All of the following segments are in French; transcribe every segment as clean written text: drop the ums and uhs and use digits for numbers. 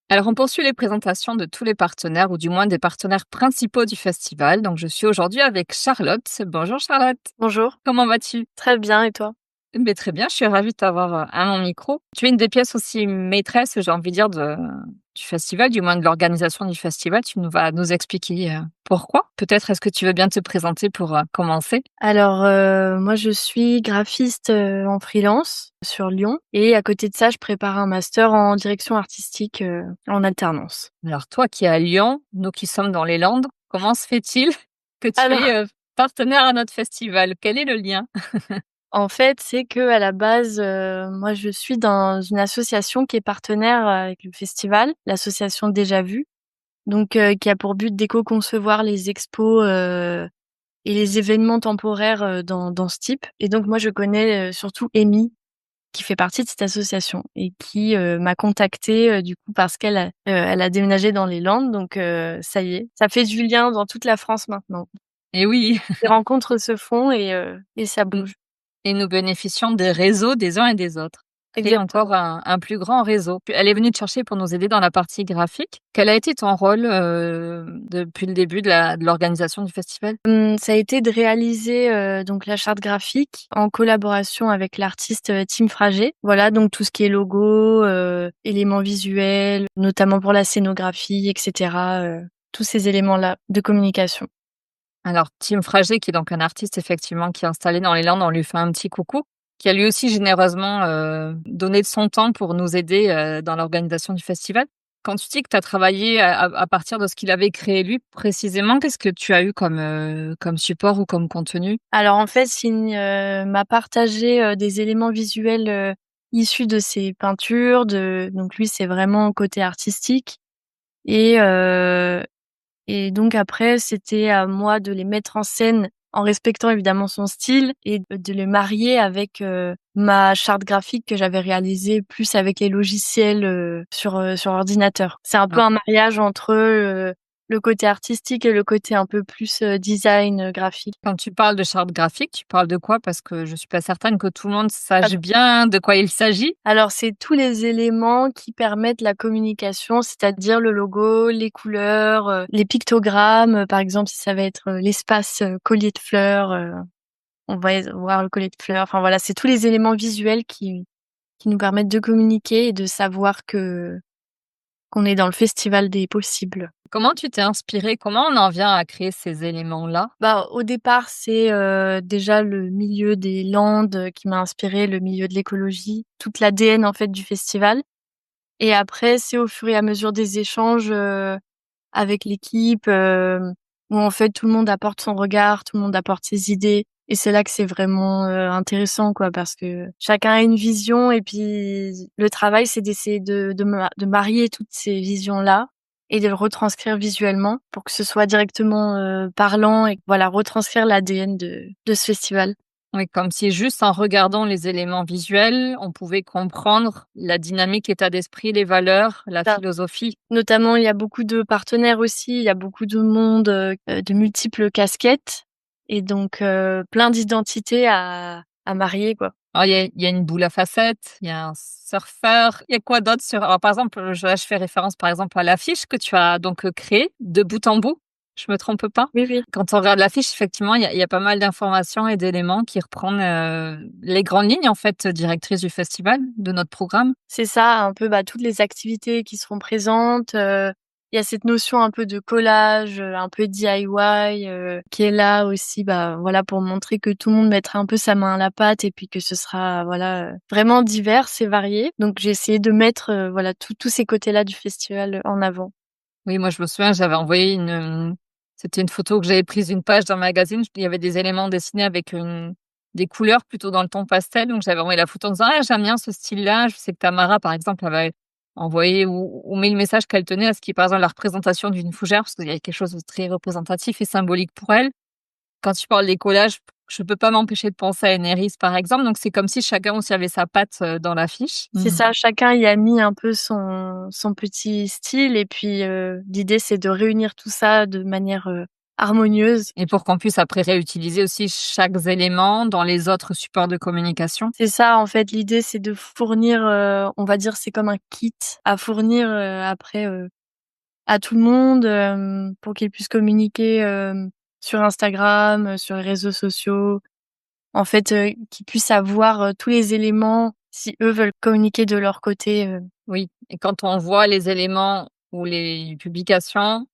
Alors, on poursuit les présentations de tous les partenaires, ou du moins des partenaires principaux du festival. Donc, je suis aujourd'hui avec Charlotte. Bonjour Charlotte, Bonjour, comment vas-tu? très bien et toi? Très bien, je suis ravie de t'avoir à mon micro. Tu es une des pièces aussi maîtresses, j'ai envie de dire, du festival, du moins de l'organisation du festival. Tu nous vas nous expliquer pourquoi. Peut-être est-ce que tu veux bien te présenter pour commencer? Alors, moi je suis graphiste, en freelance sur Lyon et à côté de ça, je prépare un master en direction artistique, en alternance. Alors, toi qui es à Lyon, nous qui sommes dans les Landes, comment se fait-il que tu Alors, es partenaire à notre festival? Quel est le lien? en fait, c'est qu'à la base, moi je suis dans une association qui est partenaire avec le festival, l'association Déjà Vu, donc qui a pour but d'éco-concevoir les expos, et les événements temporaires, dans ce type et donc moi je connais, surtout Amy qui fait partie de cette association et qui, m'a contactée, du coup parce elle a déménagé dans les Landes donc ça y est, ça fait du lien dans toute la France maintenant. Eh oui. Les rencontres se font et ça Mmh. bouge. Et nous bénéficions des réseaux des uns et des autres. Créer encore Exactement. un plus grand réseau. Elle est venue te chercher pour nous aider dans la partie graphique. Quel a été ton rôle, depuis le début de l'organisation du festival? Ça a été de réaliser, donc la charte graphique en collaboration avec l'artiste, Tim Frager. Voilà, donc tout ce qui est logo, éléments visuels, notamment pour la scénographie et cetera, tous ces éléments-là de communication. Alors, Tim Frager, qui est donc un artiste effectivement qui est installé dans les Landes, on lui fait un petit coucou, qui a lui aussi généreusement, donné de son temps pour nous aider, dans l'organisation du festival. Quand tu dis que tu as travaillé à partir de ce qu'il avait créé lui précisément, qu'est-ce que tu as eu comme support ou comme contenu? Alors en fait, m'a partagé, des éléments visuels, issus de ses peintures, donc lui, c'est vraiment côté artistique et heu et donc après, c'était à moi de les mettre en scène en respectant évidemment son style et de les marier avec, ma charte graphique que j'avais réalisée plus avec les logiciels, sur ordinateur. C'est un peu un mariage entre, le côté artistique et le côté un peu plus, design, graphique. Quand tu parles de charte graphique, tu parles de quoi? Parce que je suis pas certaine que tout le monde sache bien de quoi il s'agit. Alors, c'est tous les éléments qui permettent la communication, c'est-à-dire le logo, les couleurs, les pictogrammes, par exemple, si ça va être, l'espace, collier de fleurs, on va voir le collier de fleurs. Enfin voilà, c'est tous les éléments visuels qui nous permettent de communiquer et de savoir que qu'on est dans le festival des possibles. Comment tu t'es inspirée? Comment on en vient à créer ces éléments-là? Bah, au départ, c'est, déjà le milieu des Landes, qui m'a inspiré, le milieu de l'écologie, toute l'ADN, en fait, du festival. Et après, c'est au fur et à mesure des échanges, avec l'équipe, où en fait tout le monde apporte son regard, tout le monde apporte ses idées et c'est là que c'est vraiment, intéressant quoi, parce que chacun a une vision et puis le travail, c'est d'essayer de marier toutes ces visions-là et de le retranscrire visuellement pour que ce soit directement, parlant et voilà, retranscrire l'ADN de ce festival. Oui, comme si juste en regardant les éléments visuels, on pouvait comprendre la dynamique, l'état d'esprit, les valeurs, la philosophie. Notamment, il y a beaucoup de partenaires aussi, il y a beaucoup de monde, de multiples casquettes et donc plein d'identités à marier, quoi. Alors il y a une boule à facettes, il y a un surfeur, il y a quoi d'autre sur alors par exemple, je fais référence par exemple à l'affiche que tu as donc, créée de bout en bout, je me trompe pas? Oui, oui. Quand on regarde l'affiche, effectivement, il y a pas mal d'informations et d'éléments qui reprennent, les grandes lignes, en fait, directrices du festival, de notre programme. C'est ça, un peu, bah, toutes les activités qui seront présentes, il y a cette notion un peu de collage, un peu DIY, qui est là aussi, bah, voilà, pour montrer que tout le monde mettra un peu sa main à la pâte et puis que ce sera, voilà, vraiment divers et varié. Donc j'ai essayé de mettre, voilà, tous ces côtés-là du festival, en avant. Oui, moi, je me souviens, j'avais envoyé c'était une photo que j'avais prise d'une page d'un magazine. Il y avait des éléments dessinés avec des couleurs plutôt dans le ton pastel. Donc, j'avais envoyé la photo en disant: «Ah, j'aime bien ce style-là». Je sais que Tamara, par exemple, avait envoyé ou mis le message qu'elle tenait à ce qui est, par exemple, la représentation d'une fougère, parce qu'il y avait quelque chose de très représentatif et symbolique pour elle. Quand tu parles des collages, je peux pas m'empêcher de penser à Enerys, par exemple. Donc, c'est comme si chacun aussi avait sa patte, dans l'affiche. C'est ça, chacun y a mis un peu son petit style et puis, l'idée c'est de réunir tout ça de manière, harmonieuse. Et pour qu'on puisse après réutiliser aussi chaque élément dans les autres supports de communication? C'est ça, en fait, l'idée, c'est de fournir, on va dire, c'est comme un kit à fournir, après, à tout le monde, pour qu'ils puissent communiquer, sur Instagram, sur les réseaux sociaux. En fait, qu'ils puissent avoir, tous les éléments si eux veulent communiquer de leur côté, Oui, et quand on voit les éléments ou les publications,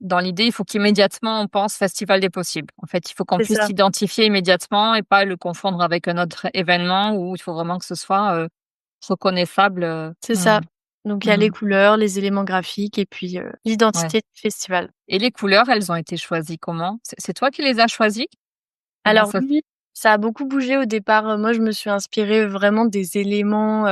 dans l'idée, il faut qu'immédiatement on pense festival des possibles. En fait, il faut qu'on c'est puisse ça, s'identifier immédiatement et pas le confondre avec un autre événement où il faut vraiment que ce soit, reconnaissable, c'est ça. Donc il y a les mmh, couleurs, les éléments graphiques et puis, ouais, l'identité du festival. et les couleurs, elles ont été choisies comment? C'est toi qui les as choisies? Comment Alors ça oui, ça a beaucoup bougé au départ, moi je me suis inspirée vraiment des éléments,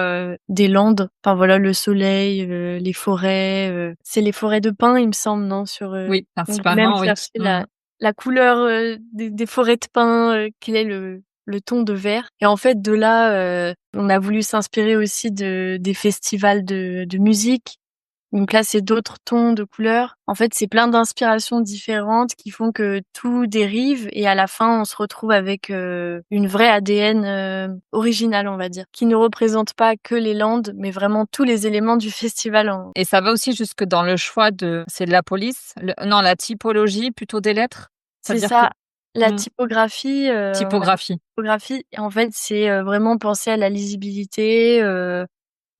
des Landes. Enfin voilà, le soleil, les forêts, c'est les forêts de pins il me semble, non? Oui, Donc j'ai même principalement, oui. cherché Mmh. la couleur, des forêts de pins, quel est le ton de vert et en fait de là, on a voulu s'inspirer aussi des festivals de musique. Donc là, c'est d'autres tons de couleurs. En fait, c'est plein d'inspirations différentes qui font que tout dérive et à la fin, on se retrouve avec, une vraie ADN, originale, on va dire, qui ne représente pas que les Landes, mais vraiment tous les éléments du festival en Et ça va aussi jusque dans le choix c'est de la police? Non, la typologie plutôt des lettres? c'est C'est-à-dire que ça, la mmh, typographie, on a typographie. typographie et en fait, c'est, vraiment penser à la lisibilité,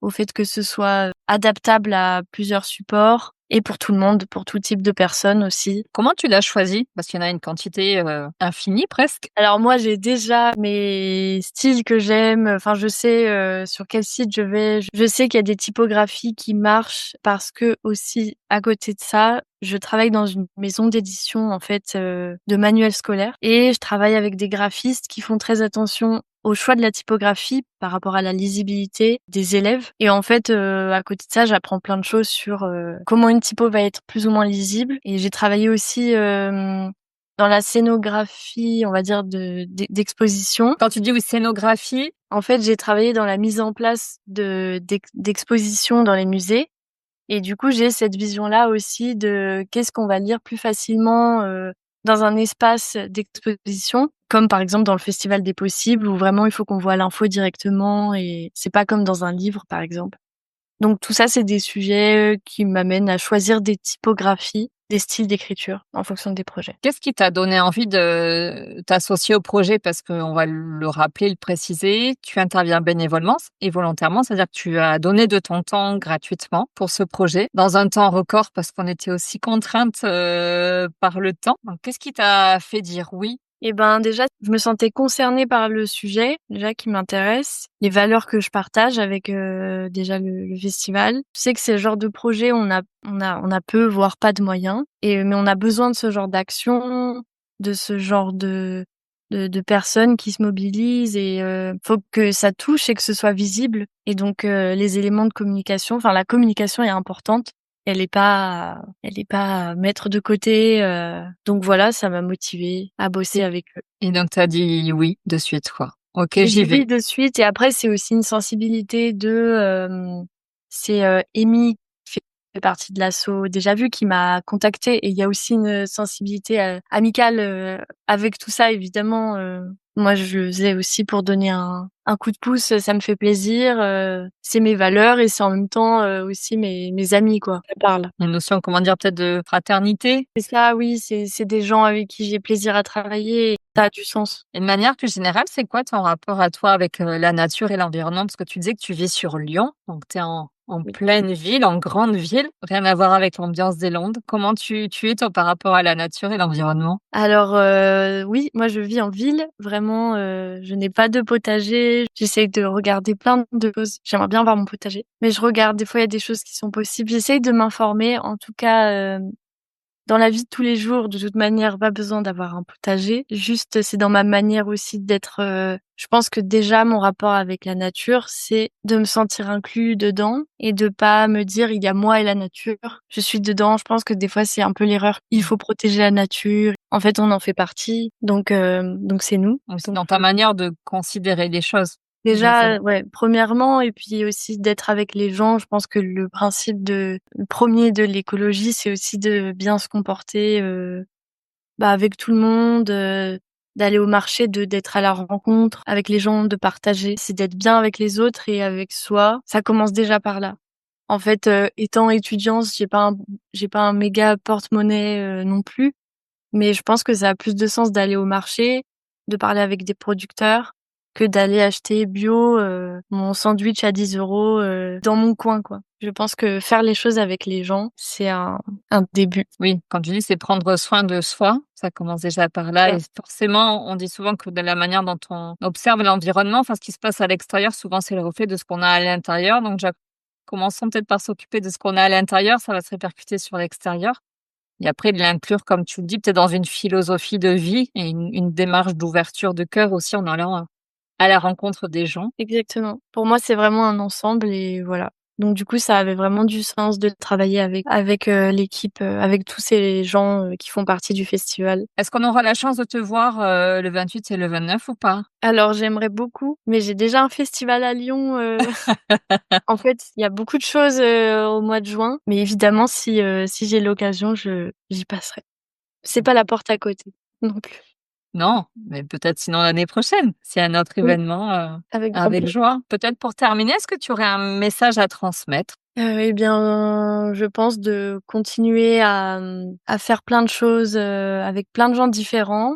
au fait que ce soit adaptable à plusieurs supports et pour tout le monde, pour tout type de personnes aussi. Comment tu l'as choisi? Parce qu'il y en a une quantité, infinie presque. Alors moi, j'ai déjà mes styles que j'aime, enfin je sais, sur quel site je vais. Je sais qu'il y a des typographies qui marchent parce que aussi, à côté de ça, je travaille dans une maison d'édition en fait, de manuels scolaires et je travaille avec des graphistes qui font très attention au choix de la typographie par rapport à la lisibilité des élèves et en fait, à côté de ça, j'apprends plein de choses sur, comment une typo va être plus ou moins lisible et j'ai travaillé aussi, dans la scénographie, on va dire d'exposition. Quand tu dis oui, scénographie, En fait, j'ai travaillé dans la mise en place d'expositions dans les musées et du coup, j'ai cette vision-là aussi de qu'est-ce qu'on va lire plus facilement, dans un espace d'exposition, comme par exemple dans le Festival des possibles où vraiment il faut qu'on voit l'info directement et c'est pas comme dans un livre, par exemple. Donc tout ça, c'est des sujets, qui m'amènent à choisir des typographies, des styles d'écriture en fonction des projets. qu'est-ce qui t'a donné envie de t'associer au projet? Parce qu'on va le rappeler, le préciser, tu interviens bénévolement et volontairement, c'est-à-dire que tu as donné de ton temps gratuitement pour ce projet, dans un temps record parce qu'on était aussi contraintes, par le temps. Donc qu'est-ce qui t'a fait dire oui? Et ben, déjà, je me sentais concernée par le sujet, déjà qui m'intéresse, les valeurs que je partage avec, déjà le festival. Je sais que c'est le genre de projet, on a peu, voire pas de moyens mais on a besoin de ce genre d'action, de ce genre de personnes qui se mobilisent et faut que ça touche et que ce soit visible et donc les éléments de communication, enfin la communication est importante. Elle est pas à mettre de côté, donc voilà, ça m'a motivée à bosser Et avec eux. et donc tu as dit oui de suite, quoi. OK, J'ai j'y dit vais. oui de suite et après c'est aussi une sensibilité c'est, Amy qui fait partie de l'asso Déjà Vu qui m'a contactée et il y a aussi une sensibilité, amicale, avec tout ça évidemment, moi je le faisais aussi pour donner un coup de pouce, ça me fait plaisir, c'est mes valeurs et c'est en même temps, aussi mes amis quoi, ça parle. Une notion, comment dire, peut-être de fraternité? C'est ça, oui, c'est des gens avec qui j'ai plaisir à travailler et ça a du sens. Et de manière plus générale, c'est quoi ton rapport à toi avec, la nature et l'environnement? Parce que tu disais que tu vis sur Lyon, donc tu es en Oui. pleine ville, en grande ville, rien à voir avec l'ambiance des Landes. Comment tu es toi par rapport à la nature et l'environnement? Alors, oui, moi je vis en ville, vraiment, je n'ai pas de potager. J'essaye de regarder plein de choses. J'aimerais bien avoir mon potager, mais je regarde, des fois il y a des choses qui sont possibles. J'essaye de m'informer, en tout cas, dans la vie de tous les jours, de toute manière, pas besoin d'avoir un potager. Juste, c'est dans ma manière aussi d'être, je pense que déjà mon rapport avec la nature, c'est de me sentir inclus dedans et de pas me dire: «Il y a moi et la nature, je suis dedans». Je pense que des fois, c'est un peu l'erreur. Il faut protéger la nature. En fait, on en fait partie, donc c'est nous. Donc c'est Donc dans ta manière de considérer les choses, je sais. déjà, ouais, premièrement et puis aussi d'être avec les gens. Je pense que le 1er de l'écologie, c'est aussi de bien se comporter, bah, avec tout le monde, d'aller au marché, d'être à la rencontre avec les gens, de partager. C'est d'être bien avec les autres et avec soi. Ça commence déjà par là. En fait, étant étudiante, j'ai pas un méga porte-monnaie, non plus, mais je pense que ça a plus de sens d'aller au marché, de parler avec des producteurs, que d'aller acheter bio, mon sandwich à 10 € dans mon coin, quoi. Je pense que faire les choses avec les gens, c'est un début. Oui, quand tu dis c'est prendre soin de soi, ça commence déjà par là Ça. et forcément, on dit souvent que de la manière dont on observe l'environnement, enfin ce qui se passe à l'extérieur, souvent c'est le reflet de ce qu'on a à l'intérieur. Donc déjà, commençons peut-être par s'occuper de ce qu'on a à l'intérieur, ça va se répercuter sur l'extérieur et après de l'inclure, comme tu le dis, peut-être dans une philosophie de vie et une démarche d'ouverture de cœur aussi en allant à la rencontre des gens. Exactement. Pour moi, c'est vraiment un ensemble et voilà. Donc du coup, ça avait vraiment du sens de travailler avec, l'équipe, avec tous ces gens, qui font partie du festival. Est-ce qu'on aura la chance de te voir, le 28 et le 29 ou pas? Alors j'aimerais beaucoup, mais j'ai déjà un festival à Lyon, en fait, il y a beaucoup de choses, au mois de juin, mais évidemment si j'ai l'occasion, j'y passerai. C'est pas la porte à côté non plus. Non, mais peut-être sinon l'année prochaine, s'il y a un autre Oui, événement, avec grand avec plaisir. joie. Peut-être pour terminer, est-ce que tu aurais un message à transmettre? Et bien, je pense de continuer à faire plein de choses, avec plein de gens différents,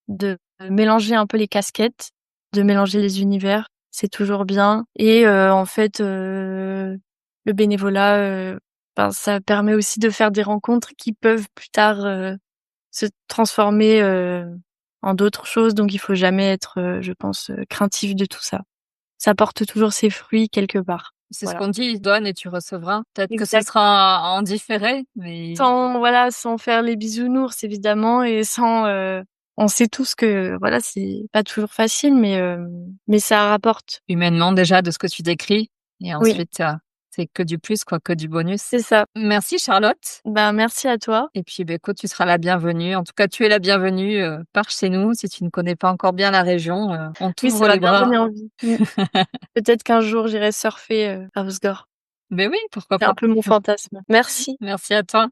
de mélanger un peu les casquettes, de mélanger les univers, c'est toujours bien et en fait, le bénévolat, ben, ça permet aussi de faire des rencontres qui peuvent plus tard, se transformer, en d'autres choses donc il faut jamais être, je pense, craintif de tout ça. Ça porte toujours ses fruits quelque part. C'est ce Voilà. qu'on dit: «Donne et tu recevras». Peut-être que ce Exact. sera en différé, mais Sans faire les bisounours évidemment et on sait tous que voilà, c'est pas toujours facile mais ça rapporte. humainement déjà de ce que tu décris et Oui, ensuite, c'est que du plus quoi, que du bonus. c'est ça. Merci Charlotte Ben, merci à toi. et puis, beh, écoute, tu seras la bienvenue. En tout cas, tu es la bienvenue, par chez nous. Si tu ne connais pas encore bien la région, on Oui, ça t'ouvre m'a les bien bras. donné envie. Mmh. Peut-être qu'un jour j'irai surfer, à Hossegor. Mais oui, pourquoi C'est un pas. peu mon fantasme. Merci. Merci à toi.